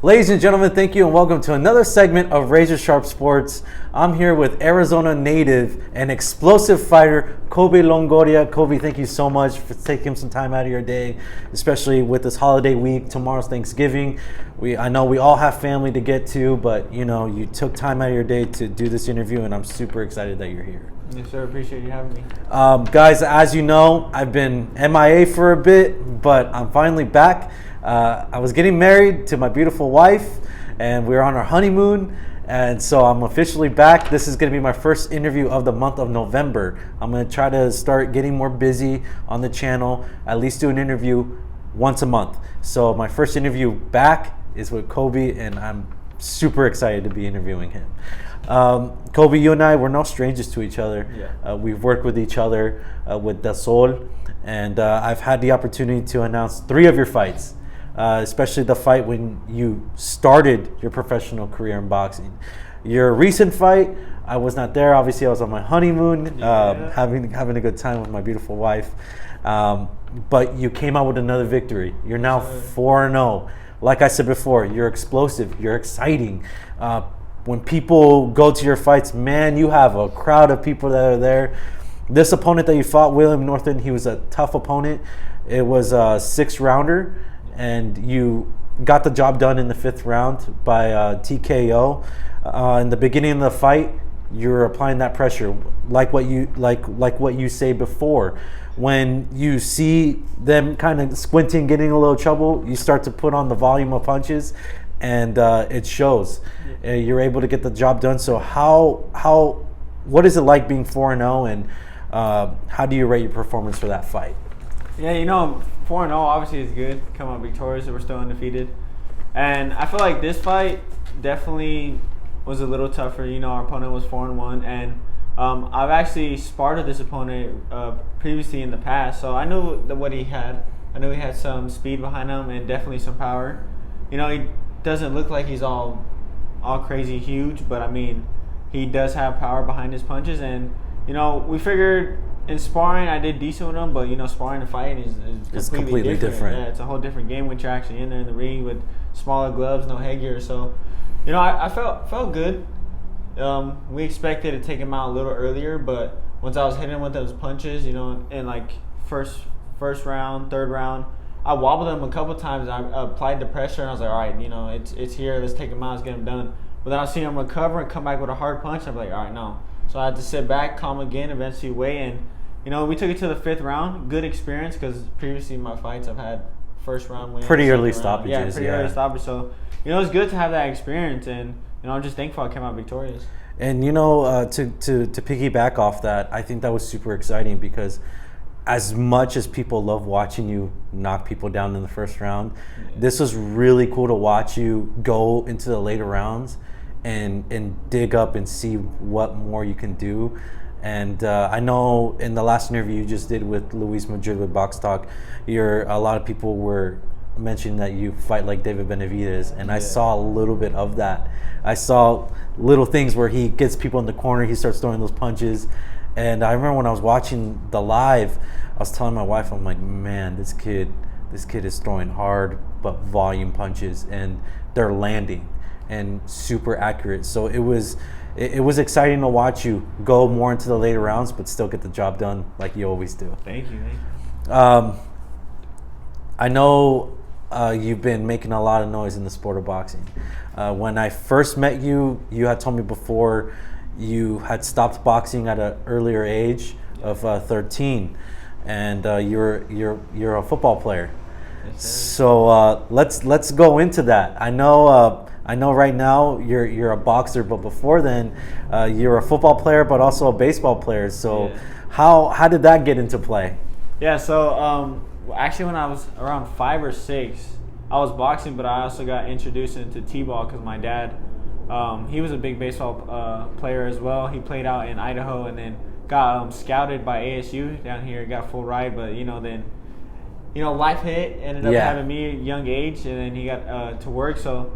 Ladies and gentlemen, thank you and welcome to another segment of Razor Sharp Sports. I'm here with Arizona native and explosive fighter, Coby Longoria. Coby, thank you so much for taking some time out of your day, especially with this holiday week. Tomorrow's Thanksgiving. I know we all have family to get to, but you took time out of your day to do this interview, and I'm super excited that you're here. Yes, sir. Appreciate you having me. Guys, as you know, I've been MIA for a bit, but I'm finally back. I was getting married to my beautiful wife, and we were on our honeymoon, and so I'm officially back. This is going to be my first interview of the month of November. I'm going to try to start getting more busy on the channel, at least do an interview once a month. So my first interview back is with Coby, and I'm super excited to be interviewing him. Coby, you and I, we're no strangers to each other. Yeah. We've worked with each other with Da Sol, and I've had the opportunity to announce 3 of your fights. Especially the fight when you started your professional career in boxing. Your recent fight, I was not there. Obviously, I was on my honeymoon, having a good time with my beautiful wife. But you came out with another victory. You're now 4-0. Like I said before, you're explosive. You're exciting. When people go to your fights, man, you have a crowd of people that are there. This opponent that you fought, William Norton, he was a tough opponent. It was a 6-rounder. And you got the job done in the 5th round by TKO. In the beginning of the fight, you're applying that pressure, like what you say before. When you see them kind of squinting, getting a little trouble, you start to put on the volume of punches, and it shows. You're able to get the job done. So what is it like being 4-0, and how do you rate your performance for that fight? Yeah, 4-0 obviously is good. Come out victorious, we're still undefeated. And I feel like this fight definitely was a little tougher. Our opponent was 4-1, and I've actually sparred with this opponent previously in the past, so I knew what he had. I knew he had some speed behind him and definitely some power. He doesn't look like he's all crazy huge, but I mean, he does have power behind his punches, and we figured. In sparring, I did decent with him, but sparring and fighting is completely different. Yeah, it's a whole different game when you're actually in there in the ring with smaller gloves, no headgear. So, I felt good. We expected to take him out a little earlier, but once I was hitting him with those punches, in like first round, 3rd round, I wobbled him a couple times. I applied the pressure, and I was like, all right, it's here. Let's take him out. Let's get him done. But then I see him recover and come back with a hard punch. I'm like, all right, no. So I had to sit back, calm again, eventually weigh in. We took it to the 5th round. Good experience because previously in my fights I've had 1st round wins. Pretty early stoppages. Yeah, pretty early stoppage. So, it's good to have that experience, and I'm just thankful I came out victorious. And to piggyback off that, I think that was super exciting because as much as people love watching you knock people down in the 1st round, this was really cool to watch you go into the later rounds and dig up and see what more you can do. And I know in the last interview you just did with Luis Madrid with Box Talk, a lot of people were mentioning that you fight like David Benavidez, and I saw a little bit of that. I saw little things where he gets people in the corner, he starts throwing those punches. And I remember when I was watching the live, I was telling my wife, I'm like, man, this kid is throwing hard but volume punches, and they're landing and super accurate. So it was exciting to watch you go more into the later rounds, but still get the job done like you always do. Thank you. I know you've been making a lot of noise in the sport of boxing. When I first met you, you had told me before you had stopped boxing at an earlier age of 13, and you're a football player. Yes, so let's go into that. I know right now you're a boxer, but before then you're a football player, but also a baseball player. So how did that get into play? Yeah, so actually when I was around 5 or 6, I was boxing, but I also got introduced into t-ball because my dad, he was a big baseball player as well. He played out in Idaho and then got scouted by ASU down here, got full ride, but then life hit, ended up having me at a young age, and then he got to work. So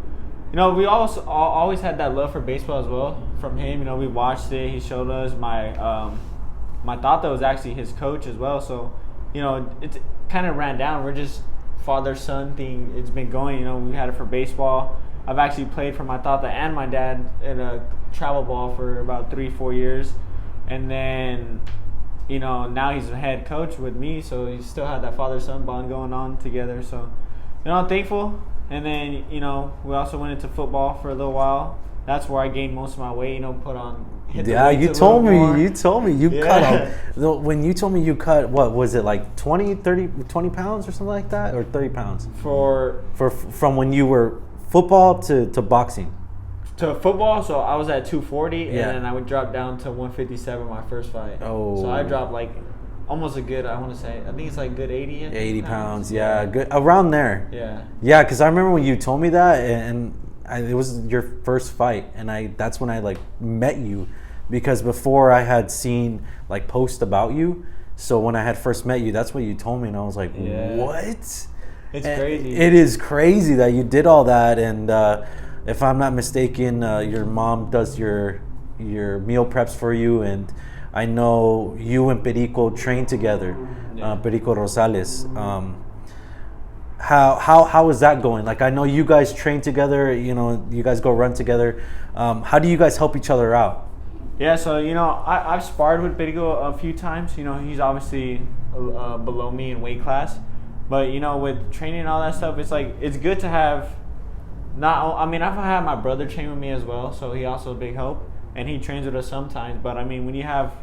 we also always had that love for baseball as well from him. We watched it. He showed us. My tata was actually his coach as well. So, it kind of ran down. We're just father-son thing. It's been going. We had it for baseball. I've actually played for my tata and my dad in a travel ball for about 3-4 years, and then now he's a head coach with me, so he still had that father-son bond going on together. So I'm thankful. And then we also went into football for a little while. That's where I gained most of my weight. Put on. Yeah, you told me you cut Yeah. when you told me you cut, what was it, like 20 pounds or something like that, or 30 pounds from when you were football to boxing? To football, so I was at 240, Yeah. and then I would drop down to 157 my first fight. Oh. So I dropped like almost a good, I want to say, I think it's like good 80 pounds, yeah, good around there. Yeah. Yeah, because I remember when you told me that, and it was your first fight, and that's when I like met you, because before I had seen like posts about you. So when I had first met you, that's what you told me, and I was like, Yeah. what? It's crazy. It is crazy that you did all that, and if I'm not mistaken, your mom does your meal preps for you, and I know you and Perico train together, Yeah. Perico Rosales. How is that going? Like, I know you guys train together. You guys go run together. How do you guys help each other out? Yeah, so I've sparred with Perico a few times. He's obviously below me in weight class, but with training and all that stuff, it's like it's good to have. I've had my brother train with me as well, so he also a big help, and he trains with us sometimes. But I mean, when you have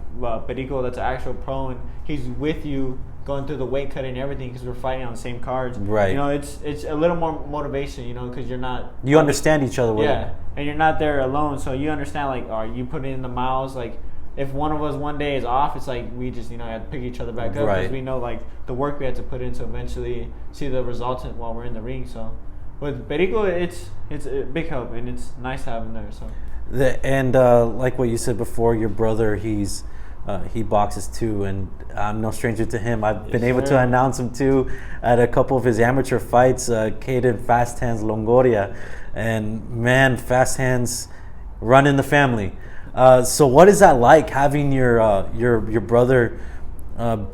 Perico that's an actual pro and he's with you going through the weight cutting and everything, because we're fighting on the same cards, right? It's a little more motivation, because you're not. You understand each other. Yeah, and you're not there alone, so you understand. Like, you put in the miles. Like, if one of us one day is off, it's like we just have to pick each other back up, because we know like the work we had to put in to eventually see the results while we're in the ring. So with Perico, it's a big help, and it's nice to have him there. So. And like what you said before, your brother, he boxes too, and I'm no stranger to him. I've been able to announce him too at a couple of his amateur fights, Caden Fast Hands Longoria, and man, Fast Hands run in the family. So what is that like, having your brother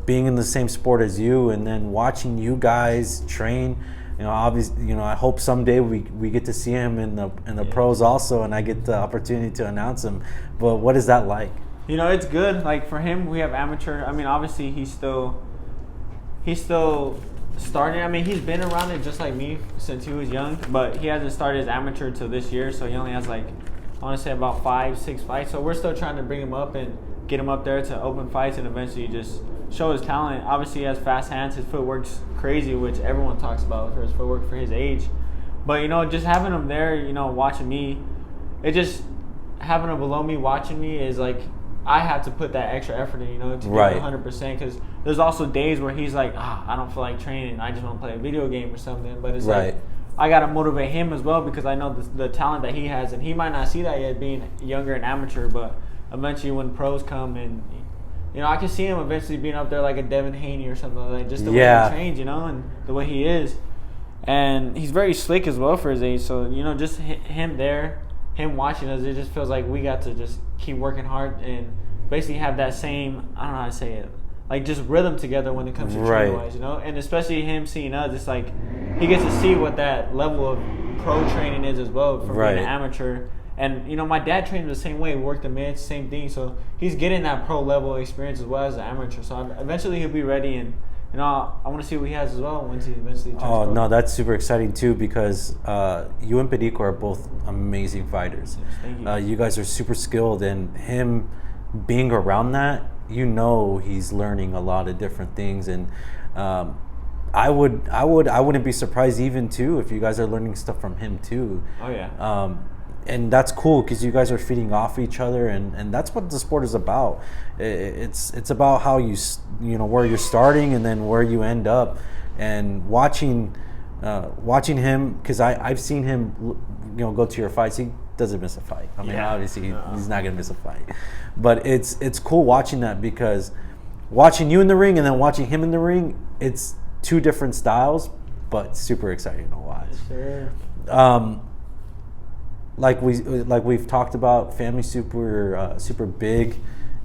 being in the same sport as you, and then watching you guys train? Obviously, I hope someday we get to see him in the pros also, and I get the opportunity to announce him. But what is that like? It's good. Like, for him, we have amateur. I mean, obviously he's still starting. I mean, he's been around it just like me since he was young, but he hasn't started as amateur till this year. So he only has like, I want to say about 5-6 fights. So we're still trying to bring him up and get him up there to open fights, and eventually just show his talent. Obviously, he has fast hands. His footwork's crazy, which everyone talks about for his footwork for his age. But just having him there, watching me, having him below me watching me is like, I have to put that extra effort in, to give 100%. Because there's also days where he's like, I don't feel like training. I just want to play a video game or something. But it's like, I got to motivate him as well, because I know the talent that he has, and he might not see that yet, being younger and amateur. But eventually, when pros come, and I can see him eventually being up there like a Devin Haney or something like that, just the way he trains, and the way he is. And he's very slick as well for his age. So, just him there, him watching us, it just feels like we got to just keep working hard and basically have that same, I don't know how to say it, like just rhythm together when it comes to training-wise, And especially him seeing us, it's like he gets to see what that level of pro training is as well from being an amateur. And, my dad trained the same way, worked the mitts, same thing. So he's getting that pro level experience as well as an amateur. So eventually he'll be ready, and I want to see what he has as well once he eventually turns pro. No, that's super exciting too, because you and Perico are both amazing fighters. Yes, thank you. You guys are super skilled, and him being around that, he's learning a lot of different things, and I wouldn't be surprised even too if you guys are learning stuff from him too. Oh yeah. And that's cool, because you guys are feeding off each other, and that's what the sport is about. It's about how where you're starting and then where you end up, and watching him, because I've seen him go to your fights. He doesn't miss a fight. I mean, obviously he's not gonna miss a fight, but it's cool watching that, because watching you in the ring and then watching him in the ring, it's two different styles, but super exciting to watch. Sure. Like we've talked about, family super big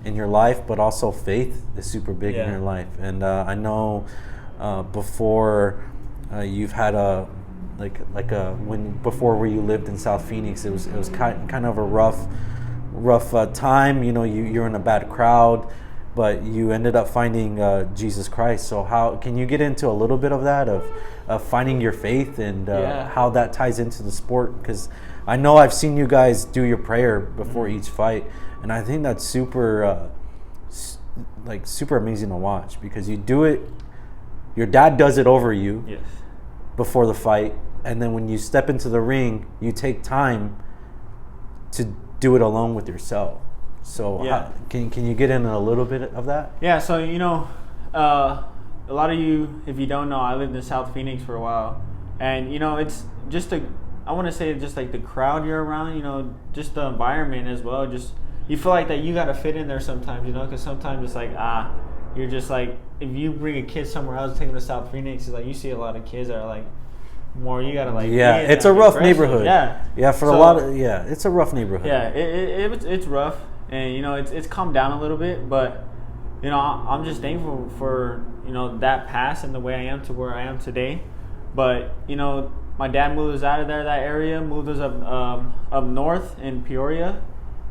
in your life, but also faith is super big in your life. And I know before you've had a when before where you lived in South Phoenix, it was kind of a rough time. You know, you're in a bad crowd, but you ended up finding Jesus Christ. So how can you get into a little bit of that of finding your faith and how that ties into the sport? Because I know I've seen you guys do your prayer before each fight, and I think that's super amazing to watch, because you do it. Your dad does it over you before the fight, and then when you step into the ring, you take time to do it alone with yourself. So can you get into a little bit of that? Yeah, so you know, a lot of you, if you don't know, I lived in South Phoenix for a while, and you know, it's just I want to say just like the crowd you're around, you know, just the environment as well. Just you feel like that you got to fit in there sometimes, you know, because sometimes it's like you're just like, if you bring a kid somewhere else, take them to South Phoenix, it's like you see a lot of kids that are like more, you gotta like it's a rough neighborhood. It's a rough neighborhood. It's rough, and you know it's calmed down a little bit, but you know I'm just thankful for, you know, that past and the way I am to where I am today. But you know, my dad moved us out of that area, moved us up north in Peoria,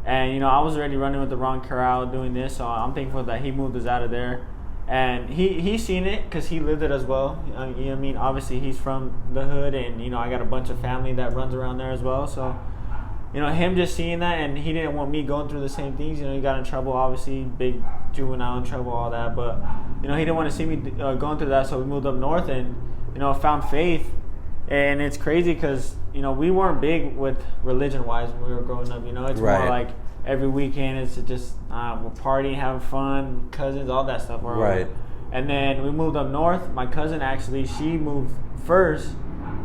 and you know I was already running with the wrong crowd doing this, so I'm thankful that he moved us out of there. And he's seen it because he lived it as well. You know what I mean? Obviously, he's from the hood, and, you know, I got a bunch of family that runs around there as well. So, you know, him just seeing that, and he didn't want me going through the same things. You know, he got in trouble, obviously, big juvenile in trouble, all that. But, you know, he didn't want to see me going through that, so we moved up north and, you know, found faith. And it's crazy because, you know, we weren't big with religion-wise when we were growing up. You know, it's more like every weekend it's just we're partying, having fun, cousins, all that stuff. Right. And then we moved up north. My cousin actually, she moved first,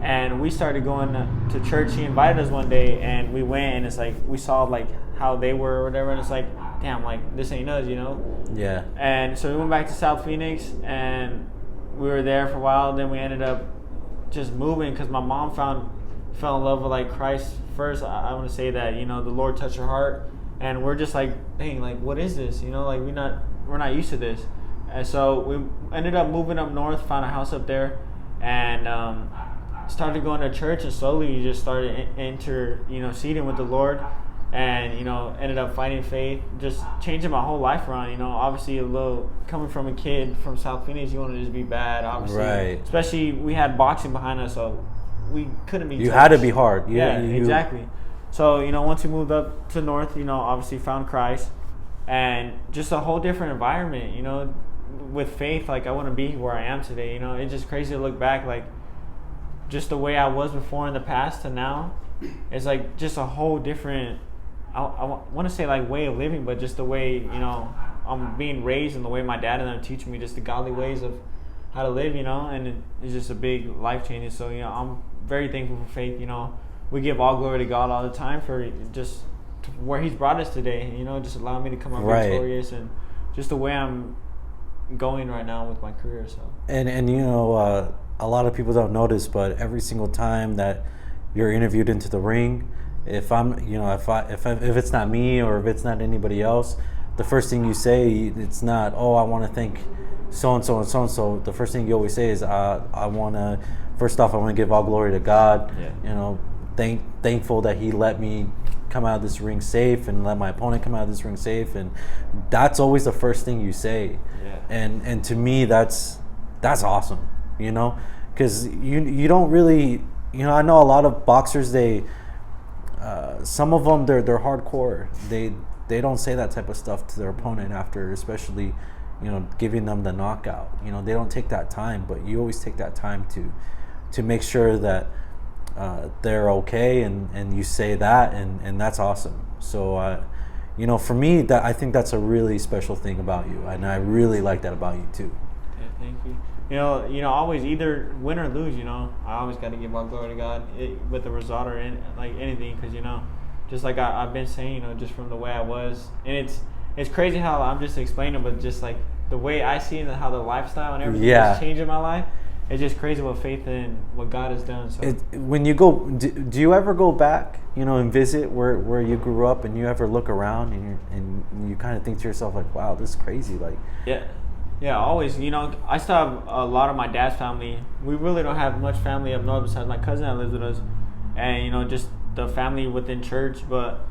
and we started going to church. She invited us one day, and we went, and it's like we saw like how they were or whatever, and it's like, damn, like this ain't us, you know? Yeah. And so we went back to South Phoenix, and we were there for a while. Then we ended up just moving because my mom fell in love with like Christ first. I want to say that, you know, the Lord touched her heart. And we're just like, dang, like, what is this? You know, like, we're not used to this. And so we ended up moving up north, found a house up there, and started going to church. And slowly, you just started seating with the Lord, and you know, ended up finding faith, just changing my whole life around. You know, obviously, coming from a kid from South Phoenix, you want to just be bad, obviously. Right. Especially, we had boxing behind us, so we couldn't be. You had to be hard. Exactly. So, you know, once we moved up to north, you know, obviously found Christ, and just a whole different environment, you know, with faith. Like, I want to be where I am today, you know. It's just crazy to look back, like, just the way I was before in the past to now. It's like just a whole different, I want to say like way of living, but just the way, you know, I'm being raised and the way my dad and them teach me just the godly ways of how to live, you know, and it's just a big life changing. So, you know, I'm very thankful for faith, you know. We give all glory to God all the time for just where He's brought us today. You know, just allowing me to come out victorious, and just the way I'm going right now with my career. So and you know, a lot of people don't notice, but every single time that you're interviewed into the ring, if it's not me or if it's not anybody else, the first thing you say, it's not, oh, I want to thank so and so and so and so. The first thing you always say is, first off, I want to give all glory to God. Yeah. You know. Thankful that He let me come out of this ring safe and let my opponent come out of this ring safe, and that's always the first thing you say. Yeah. And to me, that's awesome, you know, because you don't really, you know, I know a lot of boxers, they some of them they're hardcore. They don't say that type of stuff to their opponent after, especially, you know, giving them the knockout. You know, they don't take that time, but you always take that time to make sure that they're okay, and you say that, and that's awesome. So you know, for me, that I think that's a really special thing about you, and I really like that about you too. Yeah, thank you. You know, always either win or lose. You know, I always got to give all glory to God with the result or like anything, because you know, just like I've been saying, you know, just from the way I was, and it's crazy how I'm just explaining, but just like the way I see it and how the lifestyle and everything is changing my life. It's just crazy what faith in what God has done. So when you go, do you ever go back, you know, and visit where you grew up, and you ever look around and you kind of think to yourself like, wow, this is crazy. Like, yeah, Yeah, always. I still have a lot of my dad's family. We really don't have much family up north besides my cousin that lives with us, and just the family within church. But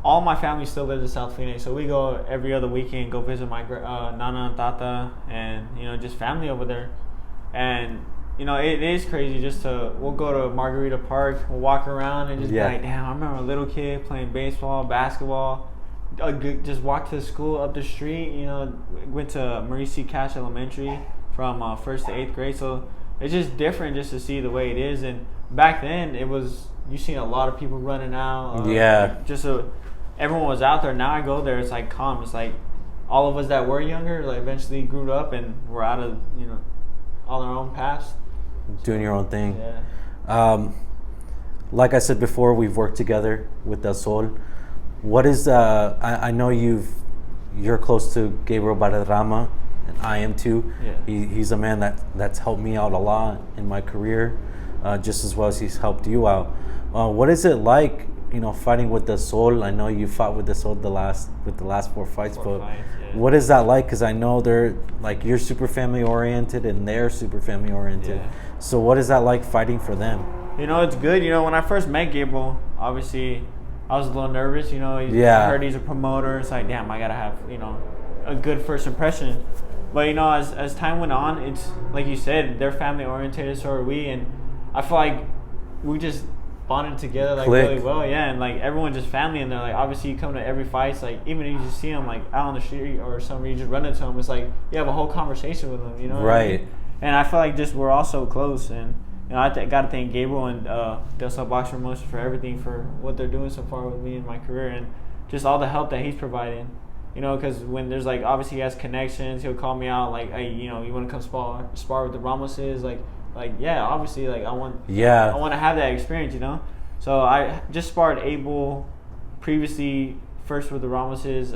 all my family still lives in South Phoenix, so we go every other weekend, go visit my nana and tata, and just family over there. And it is crazy we'll go to Margarita Park, we'll walk around and just be like, damn, I remember a little kid playing baseball, basketball. Just walked to school up the street. Went to Maurice C. Cash Elementary from 1st to 8th grade. So it's just different just to see the way it is. And back then, you seen a lot of people running out. Everyone was out there. Now I go there, it's like calm. It's like all of us that were younger, like eventually grew up and we're out of on our own paths, doing your own thing. Yeah. Like I said before, we've worked together with Del Sol. What is I know you're close to Gabriel Valderrama, and I am too. Yeah. He's a man that's helped me out a lot in my career, just as well as he's helped you out. What is it like, fighting with Del Sol? I know you fought with Del Sol the last 4 fights, what is that like? Because I know they're like, you're super family oriented and they're super family oriented. Yeah. So what is that like fighting for them? It's good. When I first met Gabriel, obviously I was a little nervous. I heard he's a promoter. It's like, damn, I gotta have a good first impression. But as time went on, it's like you said, they're family oriented, so are we, and I feel like we just bonded together like really well. Yeah, and like everyone just family, and they're like, obviously you come to every fight. It's like even if you just see them like out on the street or somewhere, you just run into them. It's like you have a whole conversation with them. Right. And I feel like we're all so close, and I got to thank Gabriel and Del Sol Box Promotion for everything, for what they're doing so far with me in my career, and just all the help that he's providing. Because when there's like, obviously he has connections, he'll call me out like, hey, you want to come spar with the Ramoses, like yeah, obviously, like I want to have that experience, So I just sparred Abel previously, first with the Ramoses,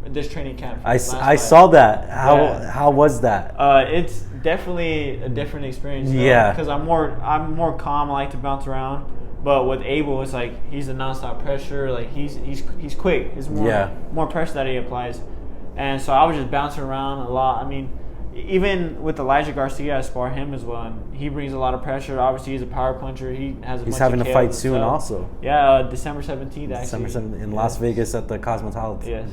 this training camp. I saw that. How was that? It's definitely a different experience. Yeah. Because I'm more calm. I like to bounce around. But with Abel, it's like he's a nonstop pressure. Like he's quick. It's more pressure that he applies. And so I was just bouncing around a lot. I mean, even with Elijah Garcia, I spar him as well, and he brings a lot of pressure. Obviously, he's a power puncher. He's having a fight soon, also. Yeah, December 17th. Actually, December 17th in Las Vegas at the Cosmopolitan. Yes.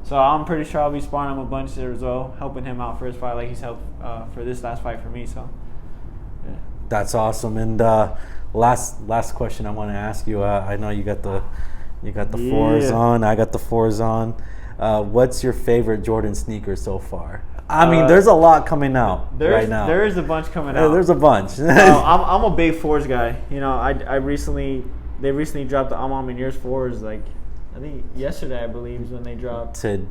So I'm pretty sure I'll be sparring him a bunch there as well, helping him out for his fight, like he's helped for this last fight for me. So, yeah. That's awesome. And last question I want to ask you. I know you got the fours on. I got the fours on. What's your favorite Jordan sneaker so far? I mean, there's a lot coming out right now. There is a bunch coming out. There's a bunch. I'm a big fours guy. They recently dropped the I'm on yours fours, like I think yesterday, I believe, is when they dropped. Today.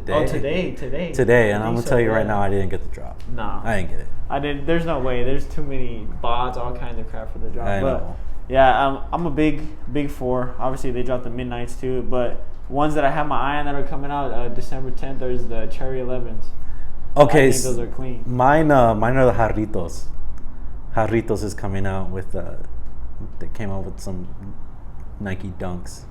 Oh, today. Today, and I'm gonna tell you right now, I didn't get the drop. No, I didn't get it. I didn't. There's no way. There's too many bots, all kinds of crap for the drop. I know. Yeah, I'm a big four. Obviously, they dropped the midnights too, but ones that I have my eye on that are coming out December 10th. There's the Cherry 11s. Okay, I think those are clean. Mine are the Jarritos. Jarritos is coming out with they came out with some Nike Dunks,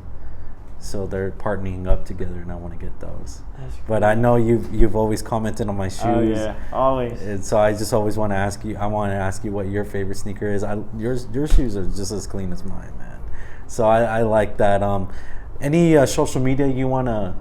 so they're partnering up together, and I want to get those. But I know you've always commented on my shoes. Oh yeah, always. And so I just always want to ask you. I want to ask you what your favorite sneaker is. Your shoes are just as clean as mine, man. So I like that. Any social media you wanna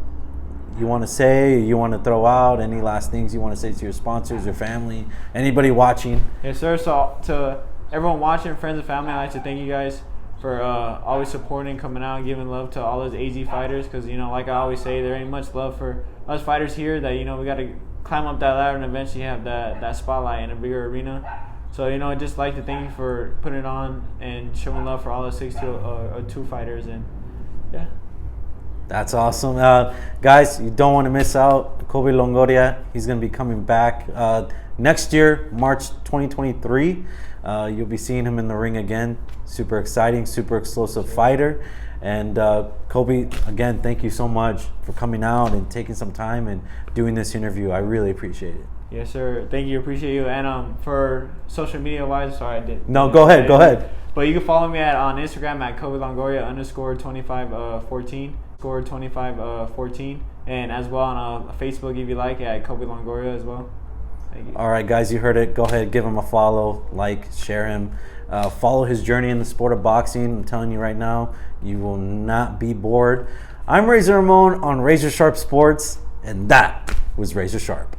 say, you want to throw out, any last things you want to say to your sponsors, your family, anybody watching? Yes, sir. So to everyone watching, friends and family, I'd like to thank you guys for always supporting, coming out, and giving love to all those AZ fighters. Because like I always say, there ain't much love for us fighters here. That we got to climb up that ladder and eventually have that spotlight in a bigger arena. So I'd just like to thank you for putting it on and showing love for all the 6'2" fighters, and yeah. That's awesome. Guys, you don't want to miss out. Coby Longoria, he's going to be coming back next year, March 2023. You'll be seeing him in the ring again. Super exciting, super explosive fighter. And Coby, again, thank you so much for coming out and taking some time and doing this interview. I really appreciate it. Yes, sir. Thank you. Appreciate you. And for social media wise, sorry, I didn't. No, go ahead. But you can follow me on Instagram at Coby Longoria _2514. scored 25-14, and as well on Facebook if you like at Coby Longoria as well. Thank you. All right, guys, you heard it. Go ahead, give him a follow, like, share him. Follow his journey in the sport of boxing. I'm telling you right now, you will not be bored. I'm Razor Ramon on Razor Sharp Sports, and that was Razor Sharp.